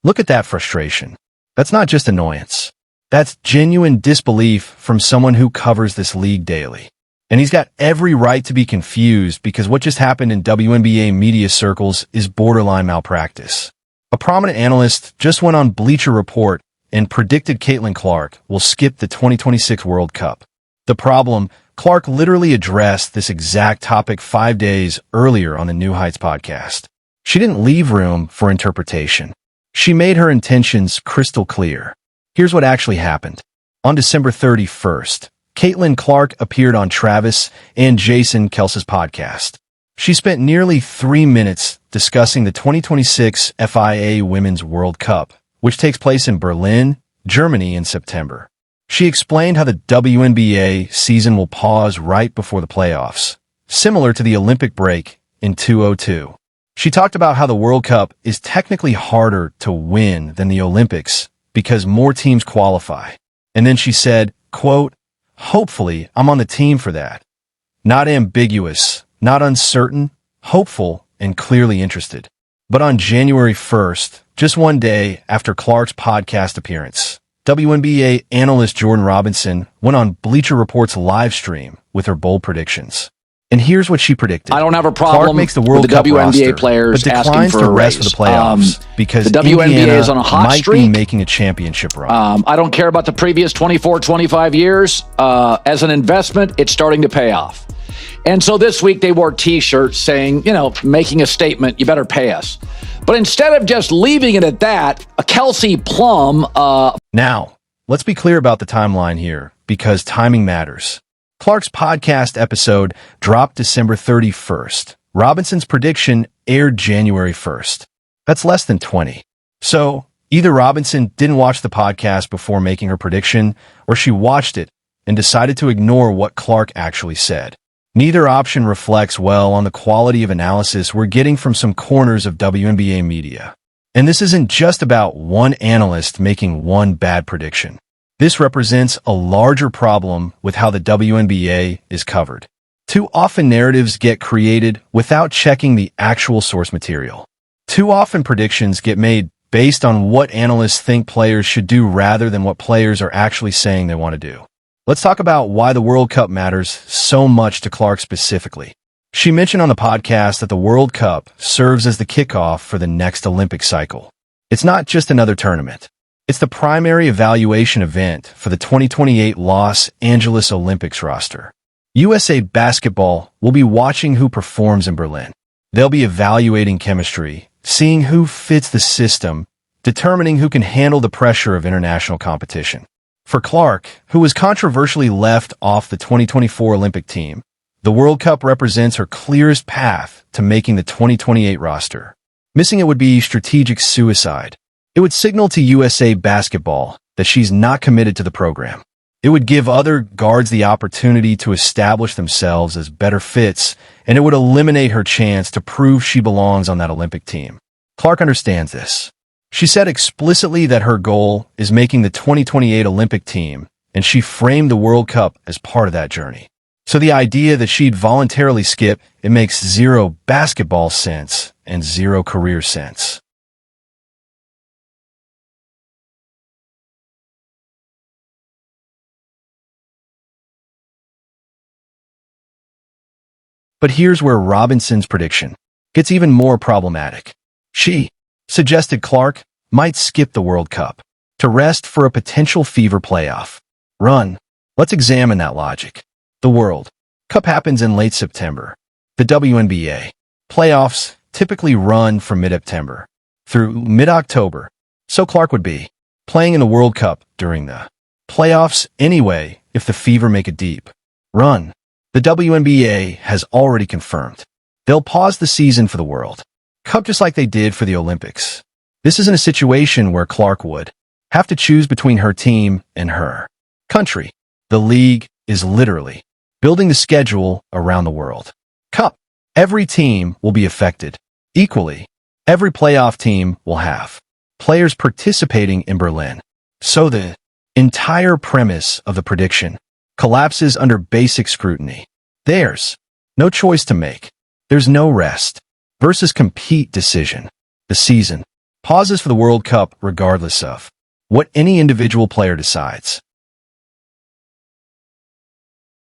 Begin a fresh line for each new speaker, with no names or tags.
Look at that frustration. That's not just annoyance. That's genuine disbelief from someone who covers this league daily. And he's got every right to be confused because what just happened in WNBA media circles is borderline malpractice. A prominent analyst just went on Bleacher Report and predicted CaitlinClark will skip the 2026 World Cup. The problem, Clark literally addressed this exact topic 5 days earlier on the New Heights podcast. She didn't leave room for interpretation. She made her intentions crystal clear. Here's what actually happened. On December 31st, CaitlinClark appeared on Travis and Jason Kelce's podcast. She spent nearly 3 minutes discussing the 2026 FIA Women's World Cup, which takes place in Berlin, Germany in September. She explained how the WNBA season will pause right before the playoffs, similar to the Olympic break in 2002. She talked about how the World Cup is technically harder to win than the Olympics because more teams qualify. And then she said, quote, "Hopefully, I'm on the team for that. Not ambiguous, not uncertain, hopeful, and clearly interested." But on January 1st, just one day after Clark's podcast appearance, WNBA analyst Jordan Robinson went on Bleacher Report's live stream with her bold predictions. And here's what she predicted.
I don't have a problem
Clark makes the World
with the
Cup
WNBA
roster,
players
but
asking
declines
for
the
a
rest
raise.
of the playoffs because
the WNBA
Indiana
is on a hot
might
streak.
be making a championship run.
I don't care about the previous 24, 25 years. As an investment, it's starting to pay off. And so this week they wore T-shirts saying, making a statement, you better pay us. But instead of just leaving it at that, a Kelsey Plum...
Now, let's be clear about the timeline here, because timing matters. Clark's podcast episode dropped December 31st. Robinson's prediction aired January 1st. That's less than 20. So, either Robinson didn't watch the podcast before making her prediction, or she watched it and decided to ignore what Clark actually said. Neither option reflects well on the quality of analysis we're getting from some corners of WNBA media. And this isn't just about one analyst making one bad prediction. This represents a larger problem with how the WNBA is covered. Too often narratives get created without checking the actual source material. Too often predictions get made based on what analysts think players should do rather than what players are actually saying they want to do. Let's talk about why the World Cup matters so much to Clark specifically. She mentioned on the podcast that the World Cup serves as the kickoff for the next Olympic cycle. It's not just another tournament. It's the primary evaluation event for the 2028 Los Angeles Olympics roster. USA Basketball will be watching who performs in Berlin. They'll be evaluating chemistry, seeing who fits the system, determining who can handle the pressure of international competition. For Clark, who was controversially left off the 2024 Olympic team, the World Cup represents her clearest path to making the 2028 roster. Missing it would be strategic suicide. It would signal to USA Basketball that she's not committed to the program. It would give other guards the opportunity to establish themselves as better fits, and it would eliminate her chance to prove she belongs on that Olympic team. Clark understands this. She said explicitly that her goal is making the 2028 Olympic team, and she framed the World Cup as part of that journey. So the idea that she'd voluntarily skip, it makes zero basketball sense and zero career sense. But here's where Robinson's prediction gets even more problematic. She suggested Clark might skip the World Cup to rest for a potential fever playoff run. Let's examine that logic. The World Cup happens in late September. The WNBA playoffs typically run from mid-September through mid-October, so Clark would be playing in the World Cup during the playoffs anyway if the Fever make a deep run. The WNBA has already confirmed they'll pause the season for the World Cup just like they did for the Olympics. This isn't a situation where Clark would have to choose between her team and her country. The league is literally building the schedule around the World Cup. Every team will be affected equally. Every playoff team will have players participating in Berlin. So the entire premise of the prediction collapses under basic scrutiny. There's no choice to make. There's no rest versus compete decision. The season pauses for the World Cup regardless of what any individual player decides.